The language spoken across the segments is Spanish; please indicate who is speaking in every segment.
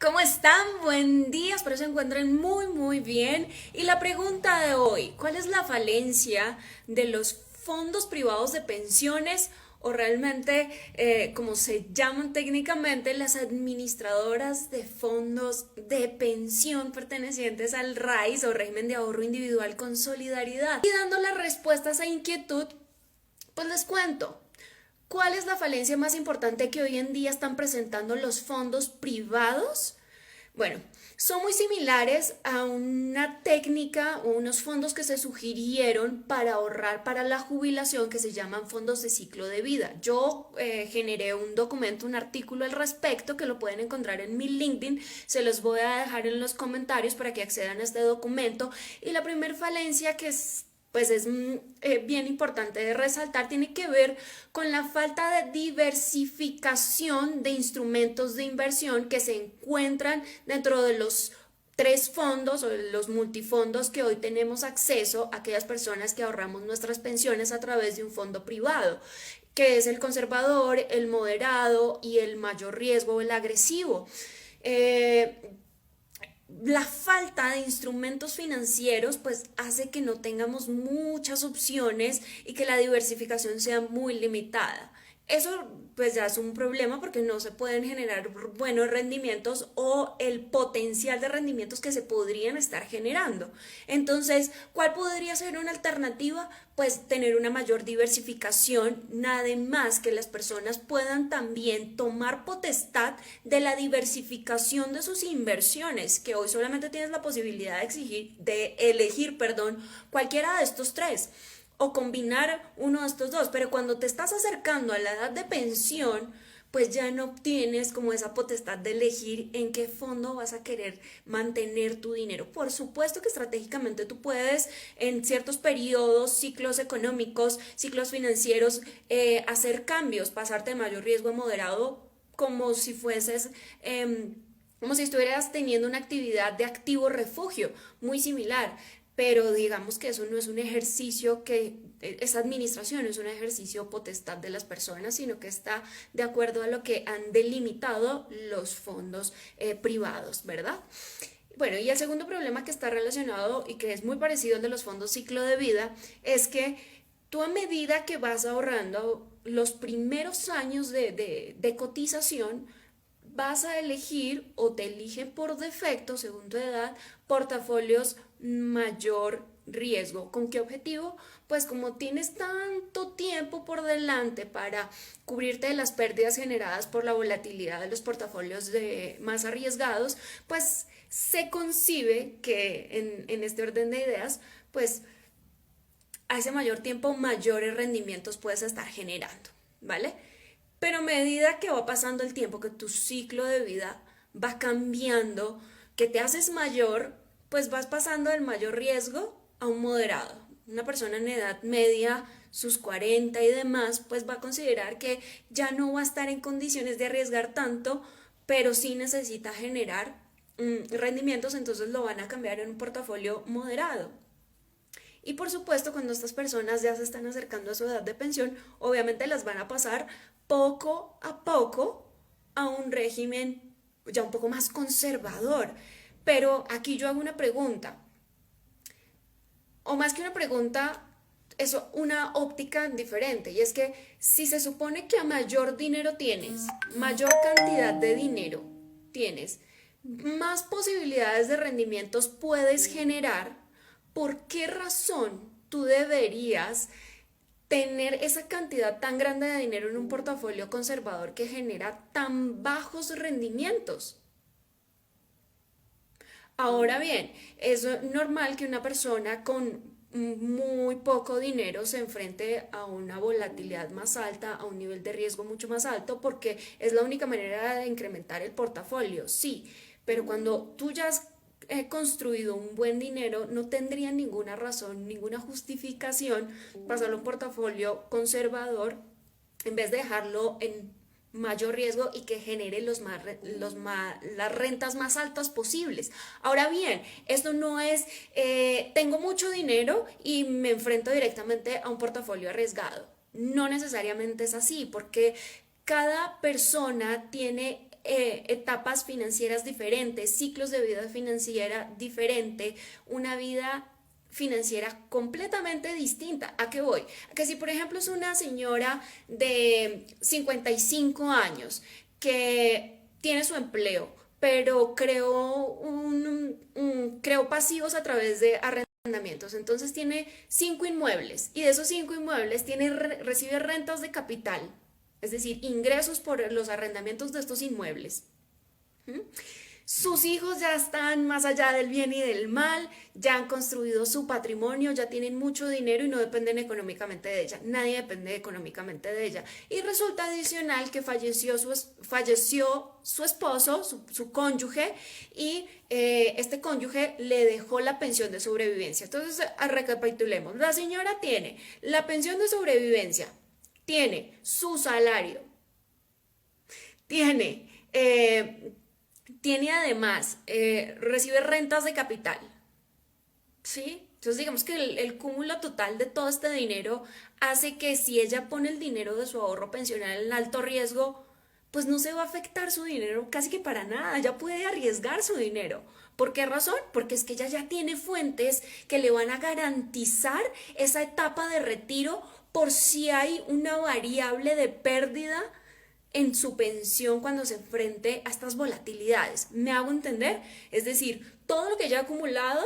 Speaker 1: ¿Cómo están? Buen día, espero se encuentren muy bien. Y la pregunta de hoy, ¿cuál es la falencia de los fondos privados de pensiones o realmente, como se llaman técnicamente, las administradoras de fondos de pensión pertenecientes al RAIS o régimen de ahorro individual con solidaridad? Y dando las respuestas a inquietud, pues les cuento. ¿Cuál es la falencia más importante que hoy en día están presentando los fondos privados? Bueno, son muy similares a una técnica o unos fondos que se sugirieron para ahorrar para la jubilación que se llaman fondos de ciclo de vida. Yo generé un documento, un artículo al respecto que lo pueden encontrar en mi LinkedIn. Se los voy a dejar en los comentarios para que accedan a este documento. Y la primera falencia que es bien importante de resaltar, tiene que ver con la falta de diversificación de instrumentos de inversión que se encuentran dentro de los tres fondos o los multifondos que hoy tenemos acceso a aquellas personas que ahorramos nuestras pensiones a través de un fondo privado, que es el conservador, el moderado y el mayor riesgo, el agresivo. La falta de instrumentos financieros pues hace que no tengamos muchas opciones y que la diversificación sea muy limitada. Eso pues ya es un problema porque no se pueden generar buenos rendimientos o el potencial de rendimientos que se podrían estar generando. Entonces, ¿cuál podría ser una alternativa? Pues tener una mayor diversificación, nada más que las personas puedan también tomar potestad de la diversificación de sus inversiones, que hoy solamente tienes la posibilidad de elegir, cualquiera de estos tres o combinar uno de estos dos, pero cuando te estás acercando a la edad de pensión, pues ya no tienes como esa potestad de elegir en qué fondo vas a querer mantener tu dinero. Por supuesto que estratégicamente tú puedes en ciertos periodos, ciclos económicos, ciclos financieros, hacer cambios, pasarte de mayor riesgo a moderado como si fueses... como si estuvieras teniendo una actividad de activo refugio, muy similar, pero digamos que eso no es un ejercicio esa administración no es un ejercicio potestad de las personas, sino que está de acuerdo a lo que han delimitado los fondos privados, ¿verdad? Bueno, y el segundo problema que está relacionado y que es muy parecido al de los fondos ciclo de vida es que tú a medida que vas ahorrando los primeros años de cotización, vas a elegir o te eligen por defecto, según tu edad, portafolios mayor riesgo. ¿Con qué objetivo? Pues como tienes tanto tiempo por delante para cubrirte de las pérdidas generadas por la volatilidad de los portafolios más arriesgados, pues se concibe que en este orden de ideas, pues a ese mayor tiempo mayores rendimientos puedes estar generando, ¿vale? Pero a medida que va pasando el tiempo, que tu ciclo de vida va cambiando, que te haces mayor, pues vas pasando del mayor riesgo a un moderado. Una persona en edad media, sus 40 y demás, pues va a considerar que ya no va a estar en condiciones de arriesgar tanto, pero sí necesita generar rendimientos, entonces lo van a cambiar en un portafolio moderado. Y por supuesto, cuando estas personas ya se están acercando a su edad de pensión, obviamente las van a pasar poco a poco a un régimen ya un poco más conservador. Pero aquí yo hago una pregunta, o más que una pregunta, eso, una óptica diferente, y es que si se supone que a mayor dinero tienes, mayor cantidad de dinero tienes, más posibilidades de rendimientos puedes generar, ¿por qué razón tú deberías tener esa cantidad tan grande de dinero en un portafolio conservador que genera tan bajos rendimientos? Ahora bien, es normal que una persona con muy poco dinero se enfrente a una volatilidad más alta, a un nivel de riesgo mucho más alto, porque es la única manera de incrementar el portafolio, sí, pero cuando tú ya has construido un buen dinero, no tendría ninguna razón, ninguna justificación pasarlo a un portafolio conservador en vez de dejarlo en mayor riesgo y que genere las rentas más altas posibles. Ahora bien, esto no es, tengo mucho dinero y me enfrento directamente a un portafolio arriesgado. No necesariamente es así, porque cada persona tiene etapas financieras diferentes, ciclos de vida financiera diferente, una vida financiera completamente distinta. ¿A qué voy? A que si por ejemplo es una señora de 55 años que tiene su empleo, pero creó pasivos a través de arrendamientos. Entonces tiene 5 inmuebles y de esos 5 inmuebles recibe rentas de capital, es decir, ingresos por los arrendamientos de estos inmuebles. ¿Mm? Sus hijos ya están más allá del bien y del mal, ya han construido su patrimonio, ya tienen mucho dinero y no dependen económicamente de ella. Nadie depende económicamente de ella. Y resulta adicional que falleció su esposo, su cónyuge, y este cónyuge le dejó la pensión de sobrevivencia. Entonces, recapitulemos. La señora tiene la pensión de sobrevivencia, tiene su salario, tiene... tiene además, recibe rentas de capital, ¿sí? Entonces digamos que el cúmulo total de todo este dinero hace que si ella pone el dinero de su ahorro pensional en alto riesgo, pues no se va a afectar su dinero casi que para nada, ella puede arriesgar su dinero. ¿Por qué razón? Porque es que ella ya tiene fuentes que le van a garantizar esa etapa de retiro por si hay una variable de pérdida en su pensión cuando se enfrente a estas volatilidades. ¿Me hago entender? Es decir, todo lo que ella ha acumulado,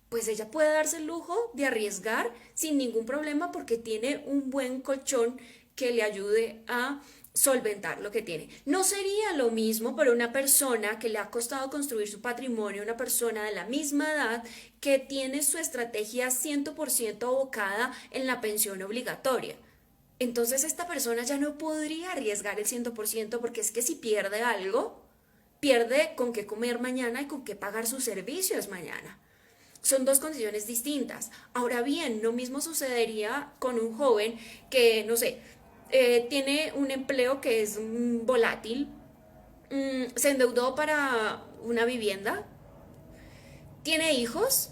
Speaker 1: pues ella puede darse el lujo de arriesgar sin ningún problema porque tiene un buen colchón que le ayude a solventar lo que tiene. No sería lo mismo para una persona que le ha costado construir su patrimonio, una persona de la misma edad que tiene su estrategia 100% abocada en la pensión obligatoria. Entonces esta persona ya no podría arriesgar el 100% porque es que si pierde algo, pierde con qué comer mañana y con qué pagar sus servicios mañana. Son dos condiciones distintas. Ahora bien, lo mismo sucedería con un joven que, no sé, tiene un empleo que es volátil, se endeudó para una vivienda, tiene hijos,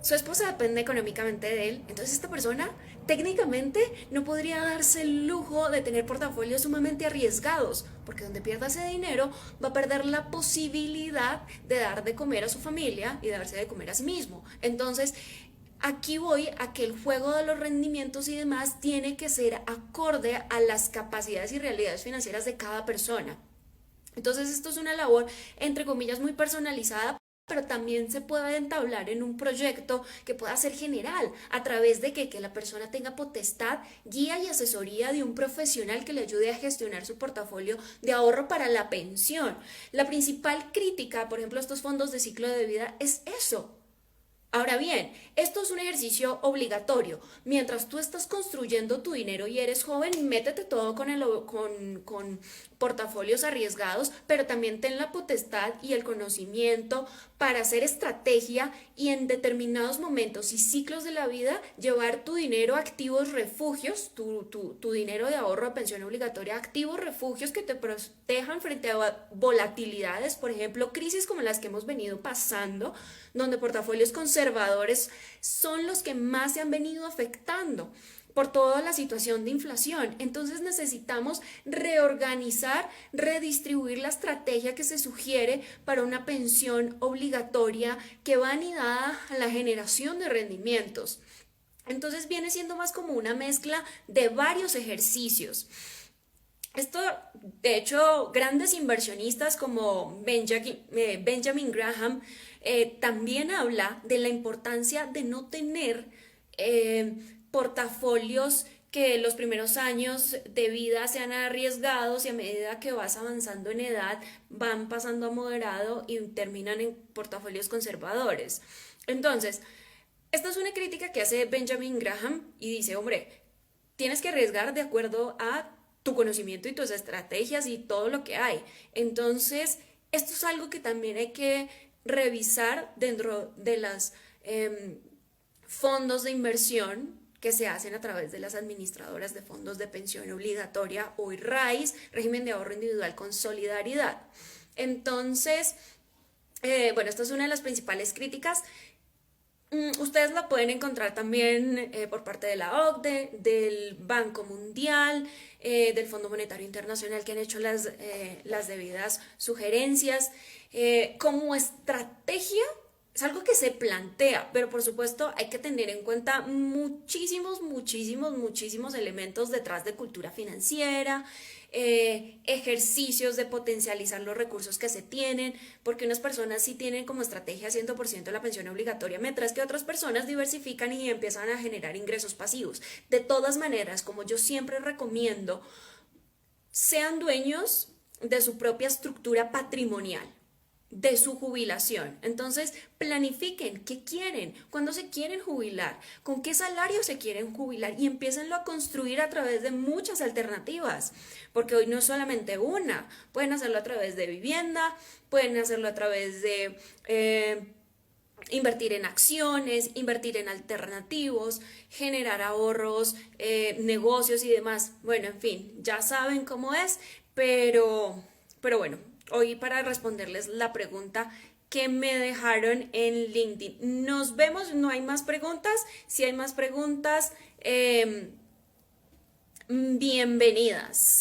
Speaker 1: su esposa depende económicamente de él, entonces esta persona técnicamente no podría darse el lujo de tener portafolios sumamente arriesgados, porque donde pierda ese dinero va a perder la posibilidad de dar de comer a su familia y de darse de comer a sí mismo. Entonces, aquí voy a que el juego de los rendimientos y demás tiene que ser acorde a las capacidades y realidades financieras de cada persona. Entonces, esto es una labor, entre comillas, muy personalizada, pero también se puede entablar en un proyecto que pueda ser general, a través de que la persona tenga potestad, guía y asesoría de un profesional que le ayude a gestionar su portafolio de ahorro para la pensión. La principal crítica, por ejemplo, a estos fondos de ciclo de vida es eso. Ahora bien, esto es un ejercicio obligatorio. Mientras tú estás construyendo tu dinero y eres joven, métete todo con portafolios arriesgados, pero también ten la potestad y el conocimiento para hacer estrategia y en determinados momentos y ciclos de la vida llevar tu dinero a activos refugios, tu dinero de ahorro de pensión obligatoria, activos refugios que te protejan frente a volatilidades, por ejemplo, crisis como las que hemos venido pasando, donde portafolios conservadores son los que más se han venido afectando por toda la situación de inflación. Entonces necesitamos reorganizar, redistribuir la estrategia que se sugiere para una pensión obligatoria que va anidada a la generación de rendimientos. Entonces viene siendo más como una mezcla de varios ejercicios. Esto, de hecho, grandes inversionistas como Benjamin Graham también habla de la importancia de no tener portafolios que los primeros años de vida sean arriesgados y a medida que vas avanzando en edad van pasando a moderado y terminan en portafolios conservadores. Entonces, esta es una crítica que hace Benjamin Graham y dice, hombre, tienes que arriesgar de acuerdo a tu conocimiento y tus estrategias y todo lo que hay. Entonces, esto es algo que también hay que revisar dentro de los fondos de inversión que se hacen a través de las administradoras de fondos de pensión obligatoria o RAIS, régimen de ahorro individual con solidaridad. Entonces, bueno, esta es una de las principales críticas. Ustedes la pueden encontrar también por parte de la OCDE, del Banco Mundial, del Fondo Monetario Internacional, que han hecho las debidas sugerencias. Como estrategia es algo que se plantea, pero por supuesto hay que tener en cuenta muchísimos elementos detrás de cultura financiera, ejercicios de potencializar los recursos que se tienen, porque unas personas sí tienen como estrategia 100% la pensión obligatoria, mientras que otras personas diversifican y empiezan a generar ingresos pasivos. De todas maneras, como yo siempre recomiendo, sean dueños de su propia estructura patrimonial, de su jubilación. Entonces, planifiquen qué quieren, cuándo se quieren jubilar, con qué salario se quieren jubilar y empiecenlo a construir a través de muchas alternativas, porque hoy no es solamente una, pueden hacerlo a través de vivienda, pueden hacerlo a través de invertir en acciones, invertir en alternativos, generar ahorros, negocios y demás. Bueno, en fin, ya saben cómo es, pero bueno, hoy para responderles la pregunta que me dejaron en LinkedIn. Nos vemos, no hay más preguntas. Si hay más preguntas, bienvenidas.